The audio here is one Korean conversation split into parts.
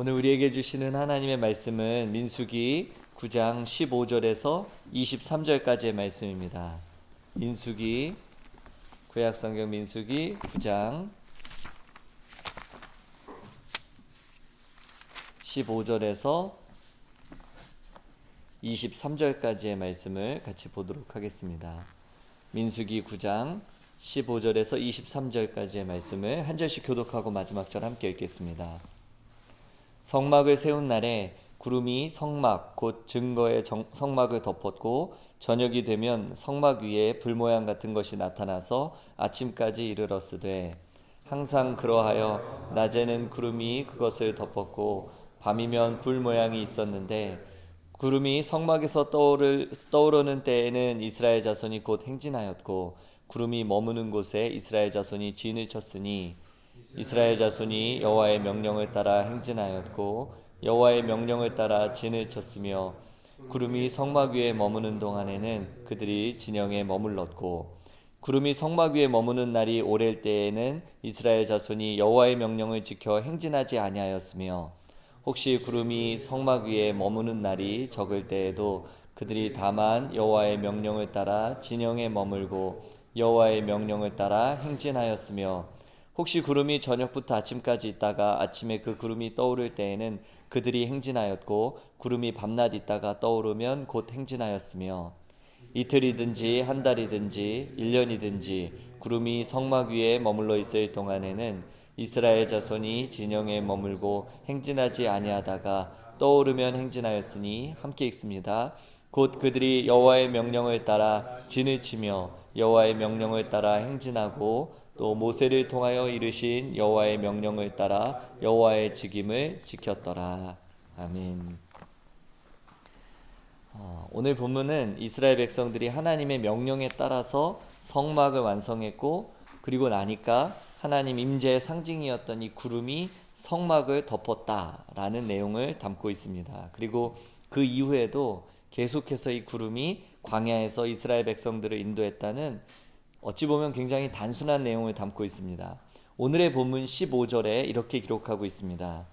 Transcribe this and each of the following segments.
오늘 우리에게 주시는 하나님의 말씀은 민수기 9장 15절에서 23절까지의 말씀입니다. 민수기, 구약성경 민수기 9장 15절에서 23절까지의 말씀을 같이 보도록 하겠습니다. 민수기 9장 15절에서 23절까지의 말씀을 한 절씩 교독하고 마지막 절 함께 읽겠습니다. 성막을 세운 날에 구름이 성막 곧 증거의 성막을 덮었고 저녁이 되면 성막 위에 불 모양 같은 것이 나타나서 아침까지 이르렀으되 항상 그러하여 낮에는 구름이 그것을 덮었고 밤이면 불 모양이 있었는데 구름이 성막에서 떠오르는 때에는 이스라엘 자손이 곧 행진하였고 구름이 머무는 곳에 이스라엘 자손이 진을 쳤으니 이스라엘 자손이 여호와의 명령을 따라 행진하였고 여호와의 명령을 따라 진을 쳤으며 구름이 성막 위에 머무는 동안에는 그들이 진영에 머물렀고 구름이 성막 위에 머무는 날이 오랠 때에는 이스라엘 자손이 여호와의 명령을 지켜 행진하지 아니하였으며 혹시 구름이 성막 위에 머무는 날이 적을 때에도 그들이 다만 여호와의 명령을 따라 진영에 머물고 여호와의 명령을 따라 행진하였으며 혹시 구름이 저녁부터 아침까지 있다가 아침에 그 구름이 떠오를 때에는 그들이 행진하였고 구름이 밤낮 있다가 떠오르면 곧 행진하였으며 이틀이든지 한 달이든지 1년이든지 구름이 성막 위에 머물러 있을 동안에는 이스라엘 자손이 진영에 머물고 행진하지 아니하다가 떠오르면 행진하였으니 함께 읽습니다. 곧 그들이 여호와의 명령을 따라 진을 치며 여호와의 명령을 따라 행진하고 또 모세를 통하여 이르신 여호와의 명령을 따라 여호와의 직임을 지켰더라. 아멘. 오늘 본문은 이스라엘 백성들이 하나님의 명령에 따라서 성막을 완성했고 그리고 나니까 하나님 임재의 상징이었던 이 구름이 성막을 덮었다라는 내용을 담고 있습니다. 그리고 그 이후에도 계속해서 이 구름이 광야에서 이스라엘 백성들을 인도했다는 어찌 보면 굉장히 단순한 내용을 담고 있습니다. 오늘의 본문 15절에 이렇게 기록하고 있습니다.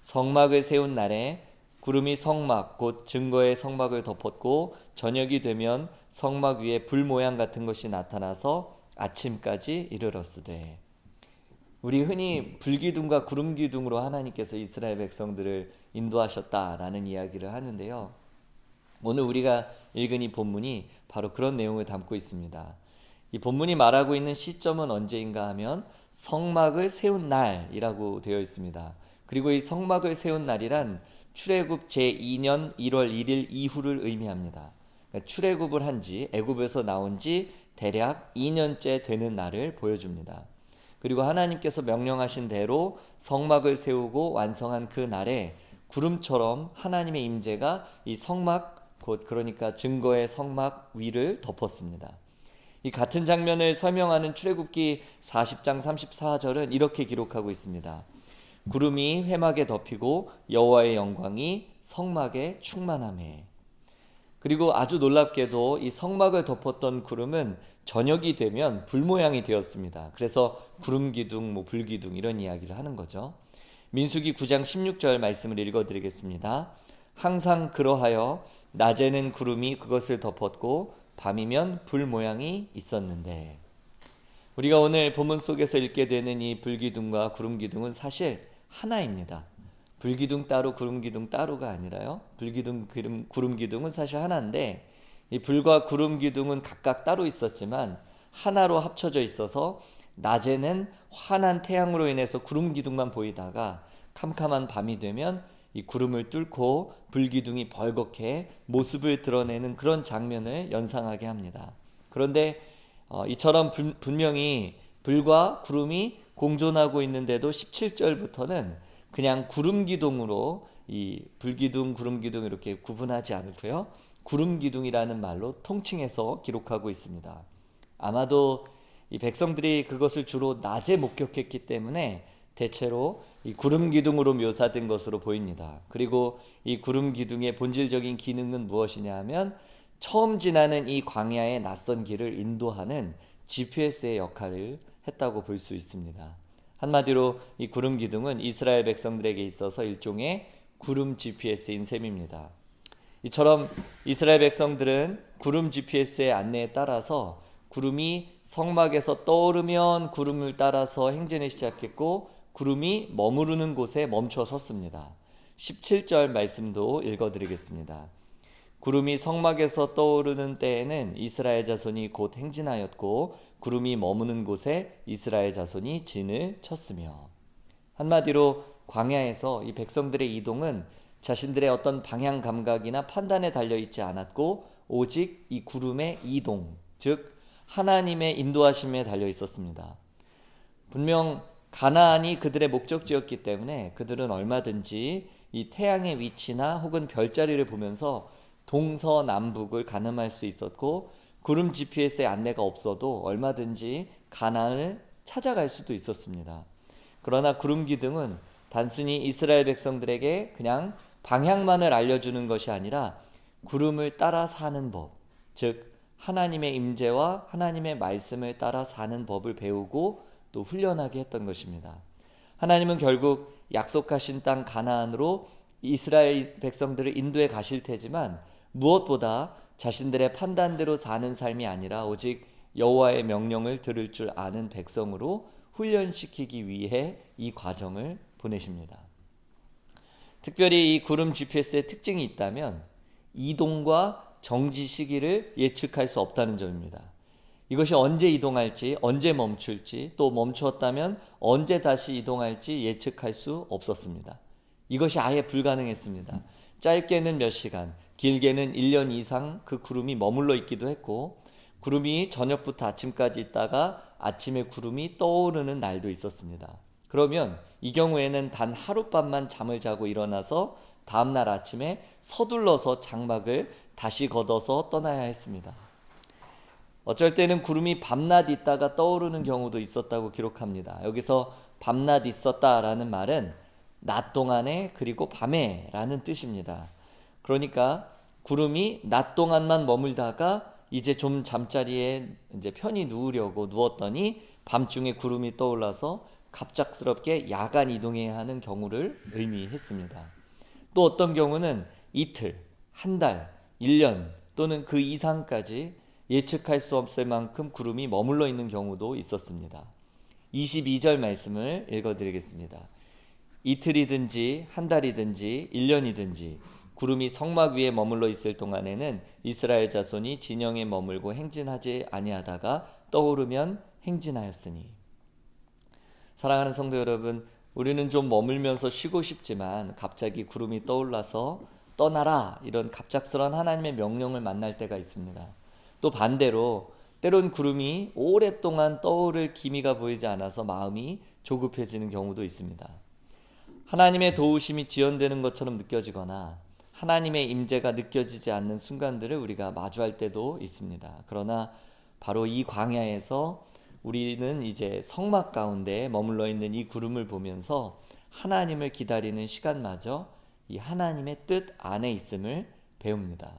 성막을 세운 날에 구름이 성막 곧 증거의 성막을 덮었고 저녁이 되면 성막 위에 불 모양 같은 것이 나타나서 아침까지 이르렀으되. 우리 흔히 불기둥과 구름기둥으로 하나님께서 이스라엘 백성들을 인도하셨다라는 이야기를 하는데요. 오늘 우리가 읽은 이 본문이 바로 그런 내용을 담고 있습니다. 이 본문이 말하고 있는 시점은 언제인가 하면 성막을 세운 날이라고 되어 있습니다. 그리고 이 성막을 세운 날이란 출애굽 제2년 1월 1일 이후를 의미합니다. 그러니까 출애굽을 한 지 애굽에서 나온 지 대략 2년째 되는 날을 보여줍니다. 그리고 하나님께서 명령하신 대로 성막을 세우고 완성한 그 날에 구름처럼 하나님의 임재가 이 성막 곧 그러니까 증거의 성막 위를 덮었습니다. 이 같은 장면을 설명하는 출애굽기 40장 34절은 이렇게 기록하고 있습니다. 구름이 회막에 덮이고 여호와의 영광이 성막에 충만하매. 그리고 아주 놀랍게도 이 성막을 덮었던 구름은 저녁이 되면 불 모양이 되었습니다. 그래서 구름기둥, 불기둥 이런 이야기를 하는 거죠. 민수기 9장 16절 말씀을 읽어드리겠습니다. 항상 그러하여 낮에는 구름이 그것을 덮었고 밤이면 불 모양이 있었는데. 우리가 오늘 본문 속에서 읽게 되는 이 불기둥과 구름기둥은 사실 하나입니다. 불기둥 따로 구름기둥 따로가 아니라요. 불기둥, 구름기둥은 사실 하나인데 이 불과 구름기둥은 각각 따로 있었지만 하나로 합쳐져 있어서 낮에는 환한 태양으로 인해서 구름기둥만 보이다가 캄캄한 밤이 되면 이 구름을 뚫고 불기둥이 벌겋게 모습을 드러내는 그런 장면을 연상하게 합니다. 그런데 이처럼 분명히 불과 구름이 공존하고 있는데도 17절부터는 그냥 구름기둥으로 이 불기둥, 구름기둥 이렇게 구분하지 않고요. 구름기둥이라는 말로 통칭해서 기록하고 있습니다. 아마도 이 백성들이 그것을 주로 낮에 목격했기 때문에 대체로 이 구름기둥으로 묘사된 것으로 보입니다. 그리고 이 구름기둥의 본질적인 기능은 무엇이냐 하면 처음 지나는 이 광야의 낯선 길을 인도하는 GPS의 역할을 했다고 볼 수 있습니다. 한마디로 이 구름 기둥은 이스라엘 백성들에게 있어서 일종의 구름 GPS인 셈입니다. 이처럼 이스라엘 백성들은 구름 GPS의 안내에 따라서 구름이 성막에서 떠오르면 구름을 따라서 행진을 시작했고 구름이 머무르는 곳에 멈춰 섰습니다. 17절 말씀도 읽어드리겠습니다. 구름이 성막에서 떠오르는 때에는 이스라엘 자손이 곧 행진하였고 구름이 머무는 곳에 이스라엘 자손이 진을 쳤으며. 한마디로 광야에서 이 백성들의 이동은 자신들의 어떤 방향 감각이나 판단에 달려있지 않았고 오직 이 구름의 이동, 즉 하나님의 인도하심에 달려있었습니다. 분명 가나안이 그들의 목적지였기 때문에 그들은 얼마든지 이 태양의 위치나 혹은 별자리를 보면서 동서남북을 가늠할 수 있었고 구름 GPS의 안내가 없어도 얼마든지 가나안을 찾아갈 수도 있었습니다. 그러나 구름 기둥은 단순히 이스라엘 백성들에게 그냥 방향만을 알려주는 것이 아니라 구름을 따라 사는 법, 즉 하나님의 임재와 하나님의 말씀을 따라 사는 법을 배우고 또 훈련하게 했던 것입니다. 하나님은 결국 약속하신 땅 가나안으로 이스라엘 백성들을 인도해 가실 테지만 무엇보다 자신들의 판단대로 사는 삶이 아니라 오직 여호와의 명령을 들을 줄 아는 백성으로 훈련시키기 위해 이 과정을 보내십니다. 특별히 이 구름 GPS의 특징이 있다면 이동과 정지 시기를 예측할 수 없다는 점입니다. 이것이 언제 이동할지, 언제 멈출지, 또 멈추었다면 언제 다시 이동할지 예측할 수 없었습니다. 이것이 아예 불가능했습니다. 짧게는 몇 시간, 길게는 1년 이상 그 구름이 머물러 있기도 했고 구름이 저녁부터 아침까지 있다가 아침에 구름이 떠오르는 날도 있었습니다. 그러면 이 경우에는 단 하룻밤만 잠을 자고 일어나서 다음날 아침에 서둘러서 장막을 다시 걷어서 떠나야 했습니다. 어쩔 때는 구름이 밤낮 있다가 떠오르는 경우도 있었다고 기록합니다. 여기서 밤낮 있었다라는 말은 낮 동안에 그리고 밤에 라는 뜻입니다. 그러니까 구름이 낮 동안만 머물다가 이제 좀 잠자리에 이제 편히 누우려고 누웠더니 밤중에 구름이 떠올라서 갑작스럽게 야간 이동해야 하는 경우를 의미했습니다. 또 어떤 경우는 이틀, 한 달, 1년 또는 그 이상까지 예측할 수 없을 만큼 구름이 머물러 있는 경우도 있었습니다. 22절 말씀을 읽어드리겠습니다. 이틀이든지 한 달이든지 1년이든지 구름이 성막 위에 머물러 있을 동안에는 이스라엘 자손이 진영에 머물고 행진하지 아니하다가 떠오르면 행진하였으니. 사랑하는 성도 여러분, 우리는 좀 머물면서 쉬고 싶지만 갑자기 구름이 떠올라서 떠나라 이런 갑작스러운 하나님의 명령을 만날 때가 있습니다. 또 반대로 때론 구름이 오랫동안 떠오를 기미가 보이지 않아서 마음이 조급해지는 경우도 있습니다. 하나님의 도우심이 지연되는 것처럼 느껴지거나 하나님의 임재가 느껴지지 않는 순간들을 우리가 마주할 때도 있습니다. 그러나 바로 이 광야에서 우리는 이제 성막 가운데 머물러 있는 이 구름을 보면서 하나님을 기다리는 시간마저 이 하나님의 뜻 안에 있음을 배웁니다.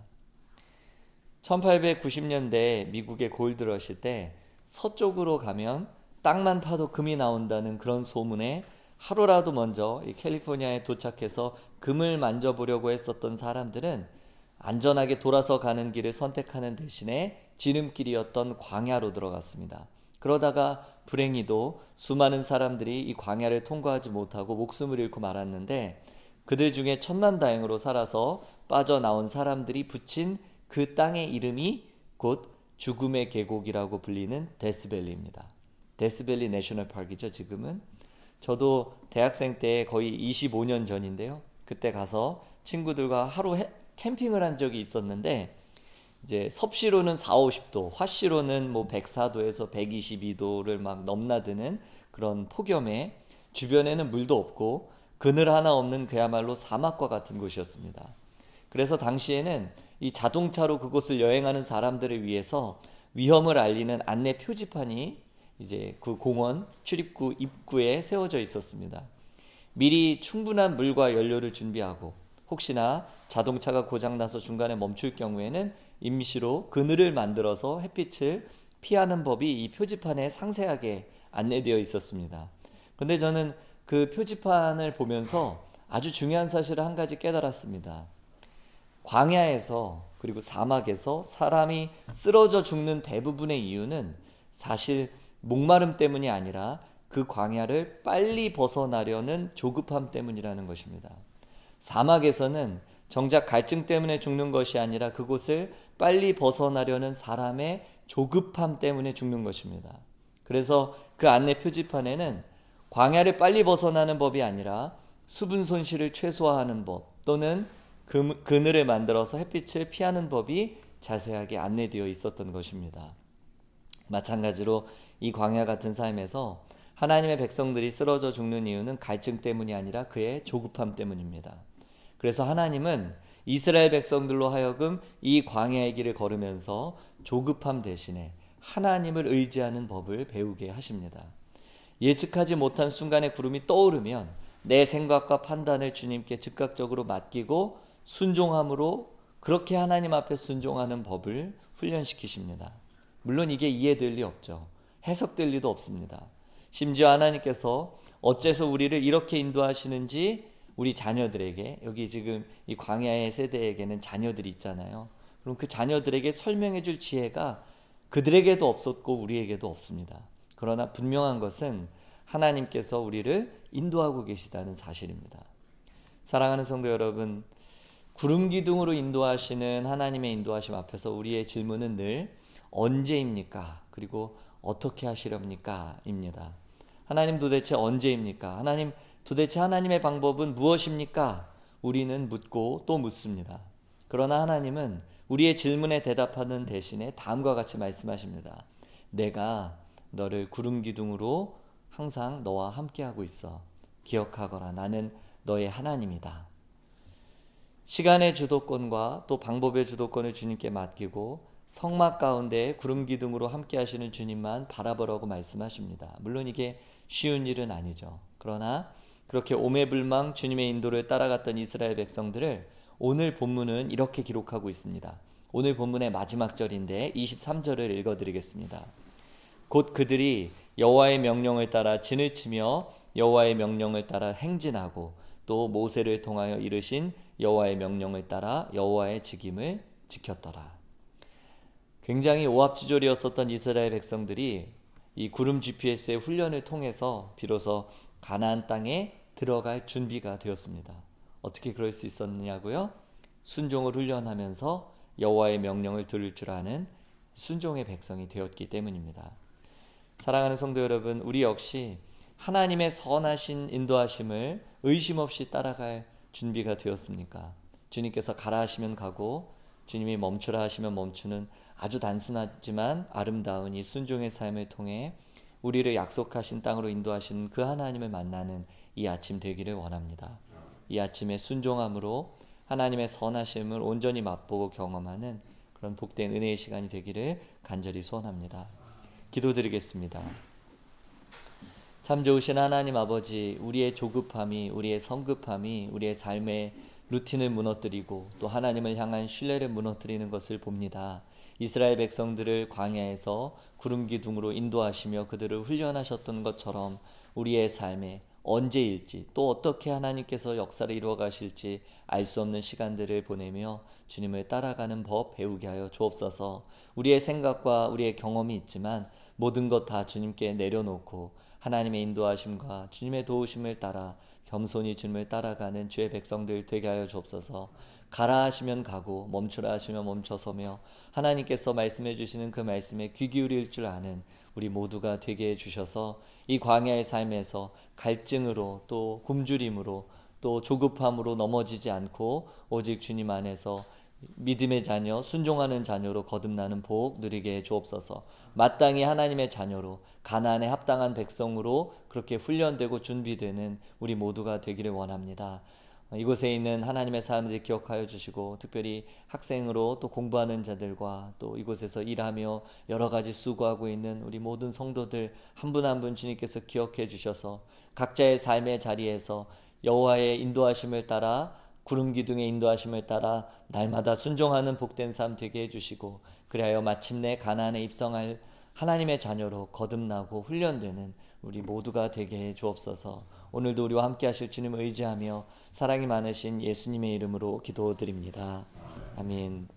1890년대 미국의 골드러시 때 서쪽으로 가면 땅만 파도 금이 나온다는 그런 소문에 하루라도 먼저 이 캘리포니아에 도착해서 금을 만져보려고 했었던 사람들은 안전하게 돌아서 가는 길을 선택하는 대신에 지름길이었던 광야로 들어갔습니다. 그러다가 불행히도 수많은 사람들이 이 광야를 통과하지 못하고 목숨을 잃고 말았는데 그들 중에 천만다행으로 살아서 빠져나온 사람들이 붙인 그 땅의 이름이 곧 죽음의 계곡이라고 불리는 데스밸리입니다. 데스밸리 내셔널 파크이죠, 지금은. 저도 대학생 때 거의 25년 전인데요. 그때 가서 친구들과 하루 캠핑을 한 적이 있었는데 이제 섭씨로는 40-50도, 화씨로는 뭐 104도에서 122도를 막 넘나드는 그런 폭염에 주변에는 물도 없고 그늘 하나 없는 그야말로 사막과 같은 곳이었습니다. 그래서 당시에는 이 자동차로 그곳을 여행하는 사람들을 위해서 위험을 알리는 안내 표지판이 이제 그 공원 출입구 입구에 세워져 있었습니다. 미리 충분한 물과 연료를 준비하고 혹시나 자동차가 고장나서 중간에 멈출 경우에는 임시로 그늘을 만들어서 햇빛을 피하는 법이 이 표지판에 상세하게 안내되어 있었습니다. 그런데 저는 그 표지판을 보면서 아주 중요한 사실을 한 가지 깨달았습니다. 광야에서 그리고 사막에서 사람이 쓰러져 죽는 대부분의 이유는 사실 목마름 때문이 아니라 그 광야를 빨리 벗어나려는 조급함 때문이라는 것입니다. 사막에서는 정작 갈증 때문에 죽는 것이 아니라 그곳을 빨리 벗어나려는 사람의 조급함 때문에 죽는 것입니다. 그래서 그 안내 표지판에는 광야를 빨리 벗어나는 법이 아니라 수분 손실을 최소화하는 법 또는 그늘을 만들어서 햇빛을 피하는 법이 자세하게 안내되어 있었던 것입니다. 마찬가지로 이 광야 같은 삶에서 하나님의 백성들이 쓰러져 죽는 이유는 갈증 때문이 아니라 그의 조급함 때문입니다. 그래서 하나님은 이스라엘 백성들로 하여금 이 광야의 길을 걸으면서 조급함 대신에 하나님을 의지하는 법을 배우게 하십니다. 예측하지 못한 순간에 구름이 떠오르면 내 생각과 판단을 주님께 즉각적으로 맡기고 순종함으로 그렇게 하나님 앞에 순종하는 법을 훈련시키십니다. 물론 이게 이해될 리 없죠. 해석될 리도 없습니다. 심지어 하나님께서 어째서 우리를 이렇게 인도하시는지 우리 자녀들에게, 여기 지금 이 광야의 세대에게는 자녀들이 있잖아요. 그럼 그 자녀들에게 설명해 줄 지혜가 그들에게도 없었고 우리에게도 없습니다. 그러나 분명한 것은 하나님께서 우리를 인도하고 계시다는 사실입니다. 사랑하는 성도 여러분, 구름 기둥으로 인도하시는 하나님의 인도하심 앞에서 우리의 질문은 늘 언제입니까? 그리고 어떻게 하시렵니까? 입니다. 하나님 도대체 언제입니까? 하나님 도대체 하나님의 방법은 무엇입니까? 우리는 묻고 또 묻습니다. 그러나 하나님은 우리의 질문에 대답하는 대신에 다음과 같이 말씀하십니다. 내가 너를 구름 기둥으로 항상 너와 함께하고 있어. 기억하거라. 나는 너의 하나님이다. 시간의 주도권과 또 방법의 주도권을 주님께 맡기고 성막 가운데 구름 기둥으로 함께 하시는 주님만 바라보라고 말씀하십니다. 물론 이게 쉬운 일은 아니죠. 그러나 그렇게 오매불망 주님의 인도를 따라갔던 이스라엘 백성들을 오늘 본문은 이렇게 기록하고 있습니다. 오늘 본문의 마지막 절인데 23절을 읽어드리겠습니다. 곧 그들이 여호와의 명령을 따라 진을 치며 여호와의 명령을 따라 행진하고 또 모세를 통하여 이르신 여호와의 명령을 따라 여호와의 직임을 지켰더라. 굉장히 오합지졸이었었던 이스라엘 백성들이 이 구름 GPS의 훈련을 통해서 비로소 가나안 땅에 들어갈 준비가 되었습니다. 어떻게 그럴 수 있었느냐고요? 순종을 훈련하면서 여호와의 명령을 들을 줄 아는 순종의 백성이 되었기 때문입니다. 사랑하는 성도 여러분, 우리 역시 하나님의 선하신 인도하심을 의심 없이 따라갈 준비가 되었습니까? 주님께서 가라 하시면 가고 주님이 멈추라 하시면 멈추는 아주 단순하지만 아름다운 이 순종의 삶을 통해 우리를 약속하신 땅으로 인도하시는 그 하나님을 만나는 이 아침 되기를 원합니다. 이 아침에 순종함으로 하나님의 선하심을 온전히 맛보고 경험하는 그런 복된 은혜의 시간이 되기를 간절히 소원합니다. 기도드리겠습니다. 참 좋으신 하나님 아버지, 우리의 조급함이, 우리의 성급함이 우리의 삶의 루틴을 무너뜨리고 또 하나님을 향한 신뢰를 무너뜨리는 것을 봅니다. 이스라엘 백성들을 광야에서 구름 기둥으로 인도하시며 그들을 훈련하셨던 것처럼 우리의 삶에 언제일지 또 어떻게 하나님께서 역사를 이루어 가실지 알 수 없는 시간들을 보내며 주님을 따라가는 법 배우게 하여 주옵소서. 우리의 생각과 우리의 경험이 있지만 모든 것 다 주님께 내려놓고 하나님의 인도하심과 주님의 도우심을 따라 겸손히 주님을 따라가는 주의 백성들 되게 하여 주옵소서. 가라 하시면 가고 멈추라 하시면 멈춰서며 하나님께서 말씀해 주시는 그 말씀에 귀 기울일 줄 아는 우리 모두가 되게 해주셔서 이 광야의 삶에서 갈증으로 또 굶주림으로 또 조급함으로 넘어지지 않고 오직 주님 안에서 믿음의 자녀, 순종하는 자녀로 거듭나는 복 누리게 해 주옵소서. 마땅히 하나님의 자녀로 가나안에 합당한 백성으로 그렇게 훈련되고 준비되는 우리 모두가 되기를 원합니다. 이곳에 있는 하나님의 사람들이 기억하여 주시고 특별히 학생으로 또 공부하는 자들과 또 이곳에서 일하며 여러 가지 수고하고 있는 우리 모든 성도들 한 분 한 분 주님께서 기억해 주셔서 각자의 삶의 자리에서 여호와의 인도하심을 따라 구름 기둥의 인도하심을 따라 날마다 순종하는 복된 삶 되게 해주시고 그리하여 마침내 가나안에 입성할 하나님의 자녀로 거듭나고 훈련되는 우리 모두가 되게 해 주옵소서. 오늘도 우리와 함께 하실 주님을 의지하며 사랑이 많으신 예수님의 이름으로 기도드립니다. 아멘.